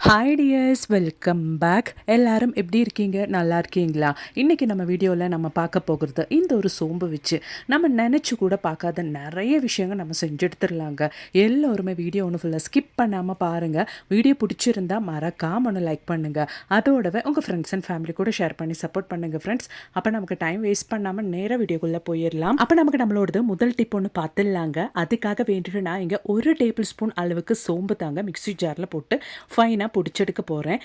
Hi tears, welcome back. எல்லாரும் எப்படி இருக்கீங்க? நல்லா இருக்கீங்களா? இன்றைக்கி நம்ம வீடியோவில் நம்ம பார்க்க போகிறது இந்த ஒரு சோம்பு வச்சு நம்ம நினச்சி கூட பார்க்காத நிறைய விஷயங்கள் நம்ம செஞ்சு எடுத்துடலாங்க. எல்லோருமே வீடியோ ஒன்று ஃபுல்லாக ஸ்கிப் பண்ணாமல் பாருங்கள். வீடியோ பிடிச்சிருந்தா மறக்காம ஒன்று லைக் பண்ணுங்கள். அதோடவே உங்கள் ஃப்ரெண்ட்ஸ் அண்ட் ஃபேமிலி கூட ஷேர் பண்ணி சப்போர்ட் பண்ணுங்கள் ஃப்ரெண்ட்ஸ். அப்போ நமக்கு டைம் வேஸ்ட் பண்ணாமல் நேராக வீடியோக்குள்ளே போயிடலாம். அப்போ நமக்கு நம்மளோடது முதல் டிப் ஒன்று பார்த்துடலாங்க. அதுக்காக வேண்டிட்டு நான் இங்கே 1 டேபிள் ஸ்பூன் அளவுக்கு சோம்பு தாங்க மிக்ஸி ஜாரில் போட்டு ஃபைனாக பொடிச்செடுக்க போகிறேன்.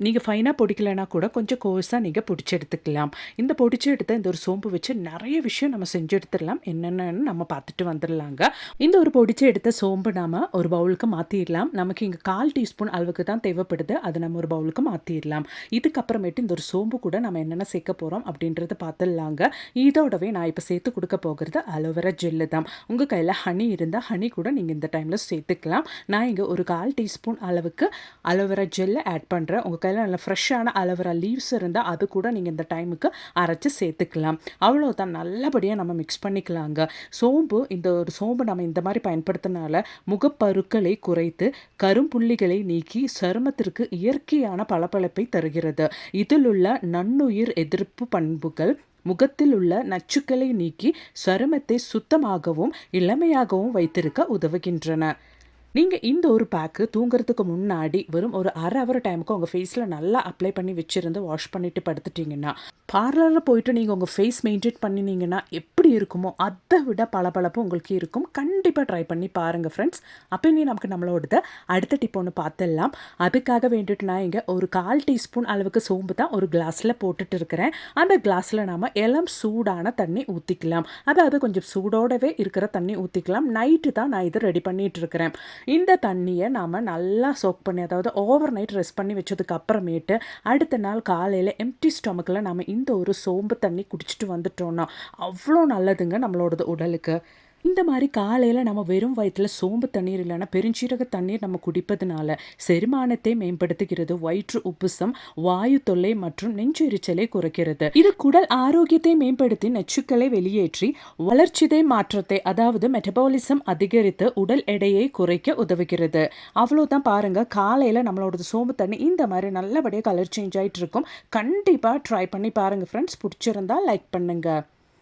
நீங்கள் ஃபைனாக பொடிக்கலைன்னா கூட கொஞ்சம் கோர்ஸாக நீங்கள் பொடிச்சு எடுத்துக்கலாம். இந்த பொடிச்சு எடுத்த இந்த ஒரு சோம்பு வச்சு நிறைய விஷயம் நம்ம செஞ்சு எடுத்துடலாம். என்னென்னு நம்ம பார்த்துட்டு வந்துடலாங்க. இந்த ஒரு பொடிச்சு எடுத்த சோம்பு நாம் ஒரு பவுலுக்கு மாற்றிடலாம். நமக்கு இங்கே 1/4 டீஸ்பூன் அளவுக்கு தான் தேவைப்படுது. அதை நம்ம ஒரு பவுலுக்கு மாற்றிடலாம். இதுக்கப்புறமேட்டு இந்த ஒரு சோம்பு கூட நம்ம என்னென்ன சேர்க்க போகிறோம் அப்படின்றத பார்த்துடலாங்க. இதோடவே நான் இப்போ சேர்த்து கொடுக்க போகிறது அலோவேரா ஜெல்லு தான். உங்கள் கையில் ஹனி இருந்தால் ஹனி கூட நீங்கள் இந்த டைமில் சேர்த்துக்கலாம். நான் இங்கே ஒரு 1/4 டீஸ்பூன் அளவுக்கு அலோவேரா ஜெல்லை ஆட் பண்ணுறேன். உங்கள் கையில் நல்ல ஃப்ரெஷ்ஷான அலோவேரா லீவ்ஸ் இருந்தால் அது கூட நீங்கள் இந்த டைமுக்கு அரைச்சி சேர்த்துக்கலாம். அவ்வளோதான், நல்லபடியாக நம்ம மிக்ஸ் பண்ணிக்கலாங்க. இந்த ஒரு சோம்பு நம்ம இந்த மாதிரி பயன்படுத்தினால முகப்பருக்களை குறைத்து கரும்புள்ளிகளை நீக்கி சருமத்திற்கு இயற்கையான பளபளப்பை தருகிறது. இதில் உள்ள நன்னுயிர் எதிர்ப்பு பண்புகள் முகத்தில் உள்ள நச்சுக்களை நீக்கி சருமத்தை சுத்தமாகவும் இளமையாகவும் வைத்திருக்க உதவுகின்றன. நீங்கள் இந்த ஒரு பேக்கு தூங்குறதுக்கு முன்னாடி வெறும் ஒரு அரை ஹவர் டைமுக்கு உங்கள் ஃபேஸில் நல்லா அப்ளை பண்ணி வச்சுருந்து வாஷ் பண்ணிவிட்டு படுத்துட்டிங்கன்னா, பார்லரில் போயிட்டு நீங்கள் உங்கள் ஃபேஸ் மெயின்டைன் பண்ணினீங்கன்னா எப்படி இருக்குமோ அதை விட பளபளப்பு உங்களுக்கு இருக்கும். கண்டிப்பாக ட்ரை பண்ணி பாருங்கள் ஃப்ரெண்ட்ஸ். அப்போ நீ நம்மளோட அடுத்த டிப் ஒன்று பார்த்துடலாம். அதுக்காக வேண்டிட்டு நான் இங்கே ஒரு 1/4 டீஸ்பூன் அளவுக்கு சோம்பு தான் ஒரு கிளாஸில் போட்டுட்டு இருக்கிறேன். அந்த கிளாஸில் நாம் இளம் சூடான தண்ணி ஊற்றிக்கலாம். அதாவது கொஞ்சம் சூடோடவே இருக்கிற தண்ணி ஊற்றிக்கலாம். நைட்டு தான் நான் இதை ரெடி பண்ணிகிட்டு இருக்கிறேன். இந்த தண்ணியை நாம் நல்லா சோக் பண்ணி, அதாவது ஓவர் நைட் ரெஸ்ட் பண்ணி வச்சதுக்கு அப்புறமேட்டு அடுத்த நாள் காலையில் எம்டி ஸ்டொமக்கில் நம்ம இந்த ஒரு சோம்பு தண்ணி குடிச்சிட்டு வந்துட்டோம்னா அவ்வளோ நல்லதுங்க நம்மளோட உடலுக்கு. இந்த மாதிரி காலையில் நம்ம வெறும் வயிற்றில் சோம்பு தண்ணீர் இல்லைன்னா பெருஞ்சீரக தண்ணீர் நம்ம குடிப்பதுனால செரிமானத்தை மேம்படுத்துகிறது, வயிற்று உப்புசம், வாயு தொல்லை மற்றும் நெஞ்சு எரிச்சலை குறைக்கிறது. இது குடல் ஆரோக்கியத்தை மேம்படுத்தி நச்சுக்களை வெளியேற்றி வளர்ச்சிதை மாற்றத்தை, அதாவது மெட்டபாலிசம் அதிகரித்து உடல் எடையை குறைக்க உதவுகிறது. அவ்வளோதான் பாருங்க, காலையில் நம்மளோட சோம்பு தண்ணி இந்த மாதிரி நல்லபடியாக கலர் சேஞ்ச் ஆகிட்டு இருக்கும். கண்டிப்பாக ட்ரை பண்ணி பாருங்க ஃப்ரெண்ட்ஸ். பிடிச்சிருந்தா லைக் பண்ணுங்க.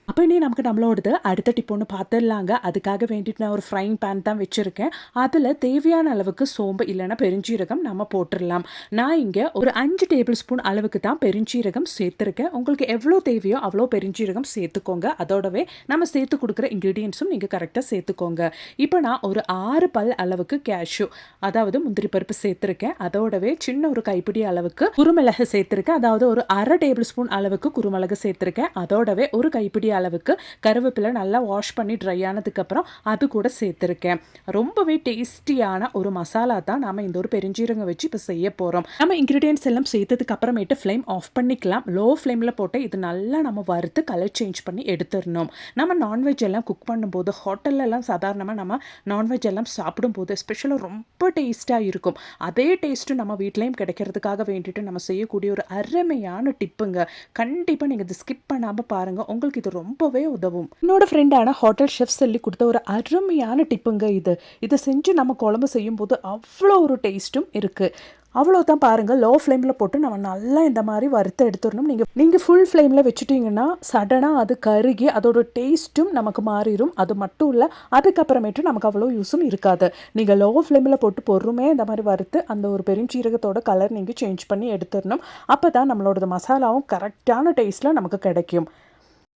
அப்போ நமக்கு நம்மளோடது அடுத்த டிப் ஒன்று பார்த்துடலாங்க. அதுக்காக வேண்டிட்டு நான் ஒரு ஃப்ரைங் பேன் தான் வச்சுருக்கேன். அதில் தேவையான அளவுக்கு சோம்பு இல்லைன்னா பெருஞ்சீரகம் நம்ம போட்டுடலாம். நான் இங்கே ஒரு 5 டேபிள் ஸ்பூன் அளவுக்கு தான் பெருஞ்சீரகம் சேர்த்துருக்கேன். உங்களுக்கு எவ்வளோ தேவையோ அவ்வளோ பெருஞ்சீரகம் சேர்த்துக்கோங்க. அதோடவே நம்ம சேர்த்து கொடுக்குற இன்க்ரீடியன்ஸும் நீங்கள் கரெக்டாக சேர்த்துக்கோங்க. இப்போ நான் ஒரு 6 பல் அளவுக்கு கேஷ்யூ, அதாவது முந்திரி பருப்பு சேர்த்துருக்கேன். அதோடவே சின்ன ஒரு கைப்பிடி அளவுக்கு குருமிளகு சேர்த்துருக்கேன். அதாவது ஒரு அரை டேபிள் ஸ்பூன் அளவுக்கு குருமிளகு சேர்த்துருக்கேன். அதோடவே ஒரு கைப்பிடி அளவுக்கு கருவேப்பிலை நல்லா வாஷ் பண்ணி ட்ரை ஆனதுக்கப்புறம் அது கூட சேர்த்துருக்கேன். ரொம்பவே டேஸ்டியான ஒரு மசாலா தான் நாம் இந்த ஒரு பெருஞ்சீரகம் வச்சு இப்போ செய்ய போகிறோம். நம்ம இன்க்ரீடியன்ஸ் எல்லாம் சேர்த்ததுக்கு அப்புறமேட்டு ஃப்ளேம் ஆஃப் பண்ணிக்கலாம். லோ ஃப்ளேமில் போட்டு இது நல்லா நம்ம வறுத்து கலர் சேஞ்ச் பண்ணி எடுத்துடணும். நம்ம நான்வெஜ் எல்லாம் குக் பண்ணும்போது ஹோட்டல்லலாம் சாதாரணமாக நம்ம நான்வெஜ் எல்லாம் சாப்பிடும்போது எஸ்பெஷலாக ரொம்ப டேஸ்ட்டாக இருக்கும். அதே டேஸ்ட்டு நம்ம வீட்லேயும் கிடைக்கிறதுக்காக வேண்டிட்டு நம்ம செய்யக்கூடிய ஒரு அருமையான டிப்புங்க. கண்டிப்பாக நீங்கள் இது ஸ்கிப் பண்ணாமல் பாருங்கள். உங்களுக்கு இது ரொம்பவே உதவும். என்னோட ஃப்ரெண்டான ஹோட்டல் ஷெஃப் சொல்லி கொடுத்த ஒரு அருமையான டிப்புங்க இது. இதை செஞ்சு நம்ம குழம்பு செய்யும்போது அவ்வளோ ஒரு டேஸ்ட்டும் இருக்குது. அவ்வளோதான் பாருங்கள், லோ ஃப்ளேமில் போட்டு நம்ம நல்லா இந்த மாதிரி வறுத்து எடுத்துடணும். நீங்கள் ஃபுல் ஃப்ளேமில் வச்சுட்டிங்கன்னா சடனாக அது கருகி அதோட டேஸ்ட்டும் நமக்கு மாறிடும். அது மட்டும் இல்லை, அதுக்கப்புறமேட்டு நமக்கு அவ்வளோ யூஸும் இருக்காது. நீங்கள் லோ ஃப்ளேமில் போட்டு பொறுமையாக இந்த மாதிரி வறுத்து அந்த ஒரு பெருஞ்சீரகத்தோட கலர் நீங்கள் சேஞ்ச் பண்ணி எடுத்துடணும். அப்போ தான் நம்மளோட மசாலாவும் கரெக்டான டேஸ்ட்டில் நமக்கு கிடைக்கும்.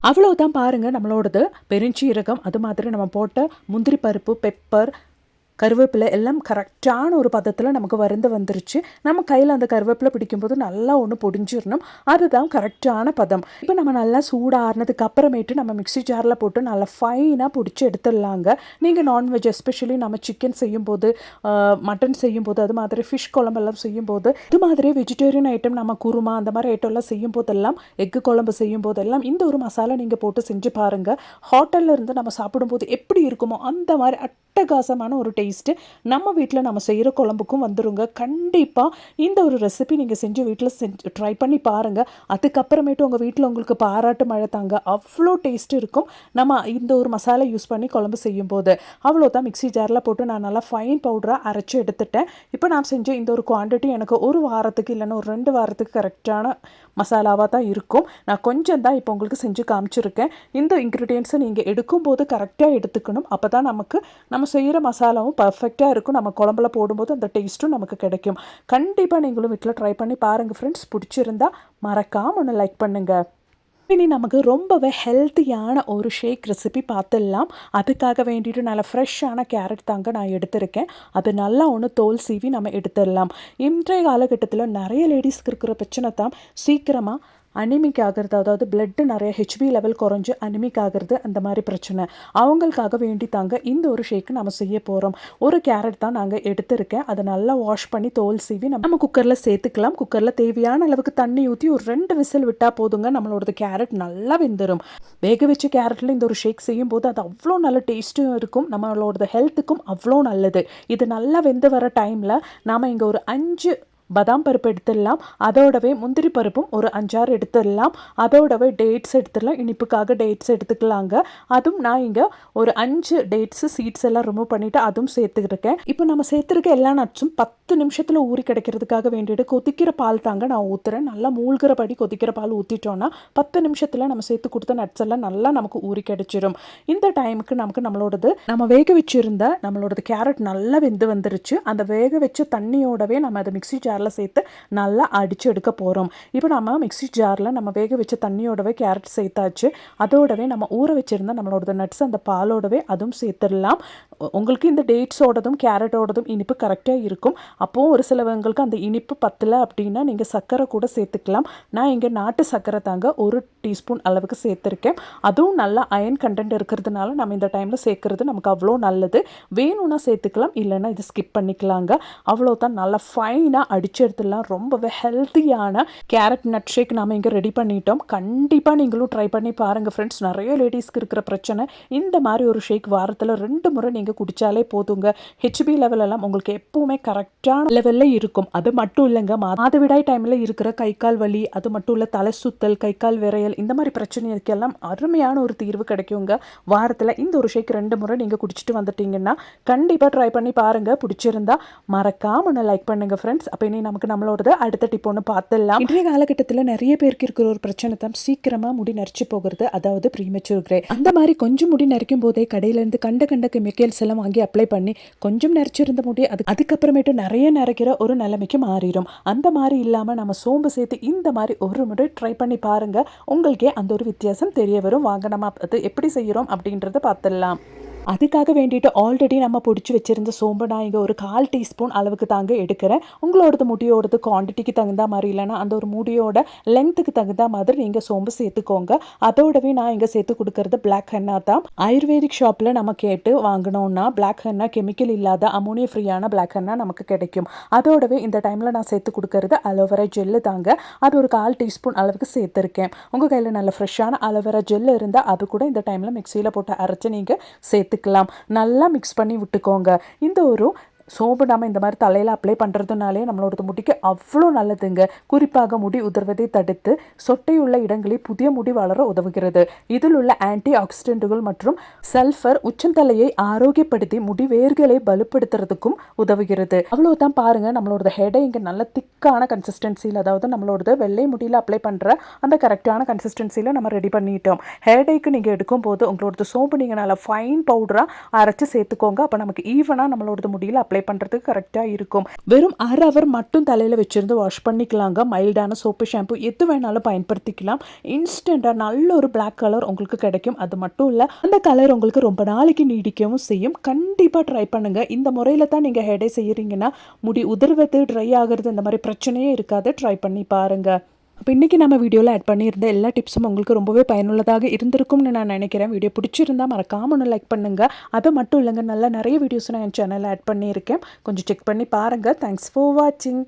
அவ்வளோதான் பாருங்கள், நம்மளோடது பெருஞ்சீரகம் அது மாதிரி நம்ம போட்ட முந்திரி பருப்பு, பெப்பர், கருவேப்பிலை எல்லாம் கரெக்டான ஒரு பதத்தில் நமக்கு வறுந்து வந்துருச்சு. நம்ம கையில் அந்த கருவேப்பிலை பிடிக்கும்போது நல்லா ஒன்று பொடிஞ்சிடணும். அதுதான் கரெக்டான பதம். இப்போ நம்ம நல்லா சூடாறினதுக்கு அப்புறமேட்டு நம்ம மிக்ஸி ஜாரில் போட்டு நல்லா ஃபைனாக பிடிச்சி எடுத்துடலாங்க. நீங்கள் நான்வெஜ் எஸ்பெஷலி நம்ம சிக்கன் செய்யும்போது, மட்டன் செய்யும்போது, அது மாதிரி ஃபிஷ் குழம்பெல்லாம் செய்யும்போது, இது மாதிரி வெஜிடேரியன் ஐட்டம் நம்ம குருமா அந்த மாதிரி ஐட்டம்லாம் செய்யும் போதெல்லாம், எக்கு குழம்பு செய்யும் போதெல்லாம் இந்த ஒரு மசாலா நீங்கள் போட்டு செஞ்சு பாருங்கள். ஹோட்டலில் இருந்து நம்ம சாப்பிடும்போது எப்படி இருக்குமோ அந்த மாதிரி அட்டகாசமான ஒரு டேஸ்ட் டேஸ்ட்டு நம்ம வீட்டில் நம்ம செய்கிற குழம்புக்கும் வந்துருங்க. கண்டிப்பாக இந்த ஒரு ரெசிபி நீங்கள் செஞ்சு வீட்டில் ட்ரை பண்ணி பாருங்கள். அதுக்கப்புறமேட்டு உங்கள் வீட்டில் உங்களுக்கு பாராட்டு மழை தாங்க. அவ்வளோ டேஸ்ட் இருக்கும். நம்ம இந்த ஒரு மசாலா யூஸ் பண்ணி குழம்பு செய்யும்போது அவ்வளோதான். மிக்ஸி ஜாரில் போட்டு நான் நல்லா ஃபைன் பவுடராக அரைச்சி எடுத்துட்டேன். இப்போ நான் செஞ்ச இந்த ஒரு குவான்டிட்டி எனக்கு ஒரு வாரத்துக்கு இல்லைன்னா ஒரு 2 வாரத்துக்கு கரெக்டான மசாலாவாக தான் இருக்கும். நான் கொஞ்சம் தான் இப்போ உங்களுக்கு செஞ்சு காமிச்சிருக்கேன். இந்த இன்க்ரீடியன்ஸை நீங்கள் எடுக்கும்போது கரெக்டாக எடுத்துக்கணும். அப்போ தான் நம்ம செய்கிற மசாலாவும் பர்ஃபெக்டாக இருக்கும். நம்ம குழம்புல போடும்போது அந்த டேஸ்ட்டும் நமக்கு கிடைக்கும். கண்டிப்பாக நீங்களும் வீட்டில் ட்ரை பண்ணி பாருங்கள் ஃப்ரெண்ட்ஸ். பிடிச்சிருந்தா மறக்காமல் ஒன்று லைக் பண்ணுங்கள். இனி நமக்கு ரொம்பவே ஹெல்த்தியான ஒரு ஷேக் ரெசிபி பார்த்துடலாம். அதுக்காக வேண்டிட்டு நல்லா ஃப்ரெஷ்ஷான கேரட் தாங்க நான் எடுத்திருக்கேன். அது நல்லா ஒன்று தோல் சீவி நம்ம எடுத்துடலாம். இன்றைய காலகட்டத்தில் நிறைய லேடிஸ்க்கு இருக்கிற பிரச்சனை தான் சீக்கிரமாக அனிமிக் ஆகிறது, அதாவது பிளட்டு நிறைய ஹெச்பி லெவல் குறைஞ்சு அனிமிக் ஆகிறது, அந்த மாதிரி பிரச்சனை. அவங்களுக்காக வேண்டி தாங்க இந்த ஒரு ஷேக்கு நம்ம செய்ய போகிறோம். ஒரு கேரட் தான் நாங்கள் எடுத்திருக்கேன். அதை நல்லா வாஷ் பண்ணி தோல் சீவி நம்ம குக்கரில் சேர்த்துக்கலாம். குக்கரில் தேவையான அளவுக்கு தண்ணி ஊற்றி ஒரு 2 விசில் விட்டால் போதுங்க. நம்மளோட கேரட் நல்லா வெந்துடும். வேக வச்ச கேரட்டில் இந்த ஒரு ஷேக் செய்யும் போது அது அவ்வளோ நல்ல டேஸ்ட்டும் இருக்கும். நம்மளோட ஹெல்த்துக்கும் அவ்வளோ நல்லது. இது நல்லா வெந்து வர டைமில் நாம் இங்கே ஒரு 5 பாதாம் பருப்பு எடுத்துடலாம். அதோடவே முந்திரி பருப்பும் ஒரு 5-6 எடுத்துடலாம். அதோடவே டேட்ஸ் எடுத்துடலாம். இனிப்புக்காக டேட்ஸ் எடுத்துக்கலாங்க. அதுவும் நான் இங்கே ஒரு 5 டேட்ஸு சீட்ஸ் எல்லாம் ரிமூவ் பண்ணிவிட்டு அதுவும் சேர்த்துக்கிருக்கேன். இப்போ நம்ம சேர்த்துருக்க எல்லா நட்ஸும் 10 நிமிஷத்தில் ஊறி கிடைக்கிறதுக்காக வேண்டிட்டு கொதிக்கிற பால் தாங்க நான் ஊற்றுறேன். நல்லா மூழ்கிறபடி கொதிக்கிற பால் ஊற்றிட்டோன்னா 10 நிமிஷத்தில் நம்ம சேர்த்து கொடுத்த நட்ஸ் எல்லாம் நல்லா நமக்கு ஊறி கிடைச்சிடும். இந்த டைமுக்கு நம்ம வேக வச்சுருந்த நம்மளோடது கேரட் நல்லா வெந்து வந்துருச்சு. அந்த வேக வச்ச தண்ணியோடவே நம்ம அதை மிக்ஸி ஜார் சேர்த்து நல்லா அடிச்சு எடுக்க போகிறோம். இப்போ நம்ம மிக்ஸி ஜாரில் நம்ம வேக வச்ச தண்ணியோடவே கேரட் சேர்த்தாச்சு. அதோடவே நம்ம ஊற வச்சுருந்தா நம்மளோட நட்ஸ் அந்த பாலோடவே அதுவும் சேர்த்துடலாம். உங்களுக்கு இந்த டேட்ஸோடதும் கேரட்டோடதும் இனிப்பு கரெக்டாக இருக்கும். அப்போது ஒரு சிலவங்களுக்கு அந்த இனிப்பு பத்தலை அப்படின்னா நீங்கள் சர்க்கரை கூட சேர்த்துக்கலாம். நான் இங்கே நாட்டு சர்க்கரை தாங்க 1 டீஸ்பூன் அளவுக்கு சேர்த்துருக்கேன். அதுவும் நல்லா அயன் கண்டென்ட் இருக்கிறதுனால நம்ம இந்த டைமில் சேர்க்குறது நமக்கு அவ்வளோ நல்லது. வேணும்னா சேர்த்துக்கலாம், இல்லைன்னா இதை ஸ்கிப் பண்ணிக்கலாங்க. அவ்வளோதான். நல்லா ஃபைனாக அடிச்சு எடுத்துடலாம். ரொம்பவே ஹெல்த்தியான கேரட் நட் ஷேக் நம்ம இங்கே ரெடி பண்ணிட்டோம். கண்டிப்பாக நீங்களும் ட்ரை பண்ணி பாருங்கள் ஃப்ரெண்ட்ஸ். நிறைய லேடிஸ்க்கு இருக்கிற பிரச்சனை இந்த மாதிரி ஒரு ஷேக் வாரத்தில் 2 முறை நீங்கள் குடித்தாலே போதுங்க. ஹெச்பி லெவல் எல்லாம் உங்களுக்கு எப்பவுமே கரெக்டான லெவலில் இருக்கும். அது மட்டும் இல்லைங்க, மாதவிடாய் டைமில் இருக்கிற கை கால் வலி, அது மட்டும் இல்லை தலை சுத்தல், கை கால் விரையல், இந்த மாதிரி பிரச்சனைக்கெல்லாம் அருமையான ஒரு தீர்வு கிடைக்குங்க. வாரத்தில் இந்த ஒரு ஷேக் 2 முறை நீங்கள் குடிச்சிட்டு வந்துட்டீங்கன்னா கண்டிப்பாக ட்ரை பண்ணி பாருங்கள். பிடிச்சிருந்தா மறக்காம ஒன்று லைக் பண்ணுங்கள் ஃப்ரெண்ட்ஸ். அப்போ இனி நமக்கு நம்மளோட அடுத்த டிப் ஒன்று பார்த்துடலாம். இன்றைய காலகட்டத்தில் நிறைய பேருக்கு இருக்கிற ஒரு பிரச்சனை தான் சீக்கிரமாக முடி நரைச்சி போகிறது, அதாவது ப்ரீமெச்சூர் கிரே. அந்த மாதிரி கொஞ்சம் முடி நரைக்கும் போதே கடையிலேருந்து கண்ட கெமிக்கல்ஸ் எல்லாம் வாங்கி அப்ளை பண்ணி கொஞ்சம் நரைச்சிருந்த முடி அதுக்கப்புறமேட்டு நிறைய நரைக்கிற ஒரு நிலைமைக்கு மாறிடும். அந்த மாதிரி இல்லாமல் நம்ம சோம்பு சேர்த்து இந்த மாதிரி ஒரு முறை ட்ரை பண்ணி பாருங்கள். உங்களுக்கே அந்த ஒரு வித்தியாசம் தெரிய வரும். வாங்க நம்ம அது எப்படி செய்கிறோம் அப்படின்றத பார்த்துடலாம். அதுக்காக வேண்டிட்டு ஆல்ரெடி நம்ம பிடிச்சி வச்சுருந்த சோம்பு நான் இங்கே ஒரு 1/4 டீஸ்பூன் அளவுக்கு தாங்க எடுக்கிறேன். உங்களோடது முடியோடது குவான்டிட்டிக்கு தகுந்த மாதிரி, இல்லைனா அந்த ஒரு முடியோட லென்த்துக்கு தகுந்த மாதிரி நீங்கள் சோம்பு சேர்த்துக்கோங்க. அதோடவே நான் இங்கே சேர்த்து கொடுக்கறது பிளாக் ஹென்னா தான். ஆயுர்வேதிக் ஷாப்பில் நம்ம கேட்டு வாங்கினோன்னா பிளாக் ஹென்னா கெமிக்கல் இல்லாத அமோனியா ஃப்ரீயான பிளாக் ஹென்னா நமக்கு கிடைக்கும். அதோடவே இந்த டைமில் நான் சேர்த்து கொடுக்கறது அலோவேரா ஜெல்லு தாங்க. அது ஒரு 1/4 டீஸ்பூன் அளவுக்கு சேர்த்துருக்கேன். உங்கள் கையில் நல்ல ஃப்ரெஷ்ஷான அலோவேரா ஜெல் இருந்தால் அது கூட இந்த டைமில் மிக்சியில் போட்டு அரைச்சி நீங்கள் சேர்த்துக்கலாம். நல்லா மிக்ஸ் பண்ணி விட்டுக்கோங்க. இந்த ஒரு சோம்பு நம்ம இந்த மாதிரி தலையில் அப்ளை பண்ணுறதுனாலே நம்மளோட முடிக்கு அவ்வளோ நல்லதுங்க. குறிப்பாக முடி உதிர்வதை தடுத்து சொட்டையுள்ள இடங்களில் புதிய முடி வளர உதவுகிறது. இதில் உள்ள ஆன்டி ஆக்சிடென்ட்டுகள் மற்றும் சல்ஃபர் உச்சந்தலையை ஆரோக்கியப்படுத்தி முடி வேர்களை பலப்படுத்துறதுக்கும் உதவுகிறது. அவ்வளோதான் பாருங்க, நம்மளோட ஹெடை இங்கே நல்ல திக்கான கன்சிஸ்டன்சியில், அதாவது நம்மளோட வெள்ளை முடியில் அப்ளை பண்ணுற அந்த கரெக்டான கன்சிஸ்டன்சியில் நம்ம ரெடி பண்ணிட்டோம். ஹெடைக்கு நீங்கள் எடுக்கும் போது உங்களோட சோம்பு நீங்கள் நல்லா ஃபைன் பவுடராக அரைச்சி சேர்த்துக்கோங்க. அப்போ நமக்கு ஈவனாக நம்மளோட முடியில் அப்ளை பண்ணுறதுக்கு கரெக்டாக இருக்கும். வெறும் 1/2 hour மட்டும் தலையில் வச்சுருந்து வாஷ் பண்ணிக்கலாங்க. மைல்டான சோப்பு ஷாம்பு எது வேணாலும் பயன்படுத்திக்கலாம். இன்ஸ்டண்ட்டாக நல்ல ஒரு பிளாக் கலர் உங்களுக்கு கிடைக்கும். அது மட்டும் இல்லை, அந்த கலர் உங்களுக்கு ரொம்ப நாளைக்கு நீடிக்கவும் செய்யும். கண்டிப்பாக ட்ரை பண்ணுங்கள். இந்த முறையில் தான் நீங்கள் ஹெடை செய்கிறீங்கன்னா முடி உதிர்வது, ட்ரை ஆகிறது, இந்த மாதிரி பிரச்சனையே இருக்காது. ட்ரை பண்ணி பாருங்கள். அப்போ இன்றைக்கி நம்ம வீடியோவில் ஆட் பண்ணியிருந்த எல்லா டிப்ஸும் உங்களுக்கு ரொம்பவே பயனுள்ளதாக இருந்திருக்கும்னு நான் நினைக்கிறேன். வீடியோ பிடிச்சிருந்தா மறக்காம ஒன்று லைக் பண்ணுங்கள். அது மட்டும் இல்லைங்க, நிறைய வீடியோஸ் நான் என் சேனலில் ஆட் பண்ணியிருக்கேன். கொஞ்சம் செக் பண்ணி பாருங்கள். தேங்க்ஸ் ஃபார் வாட்சிங்.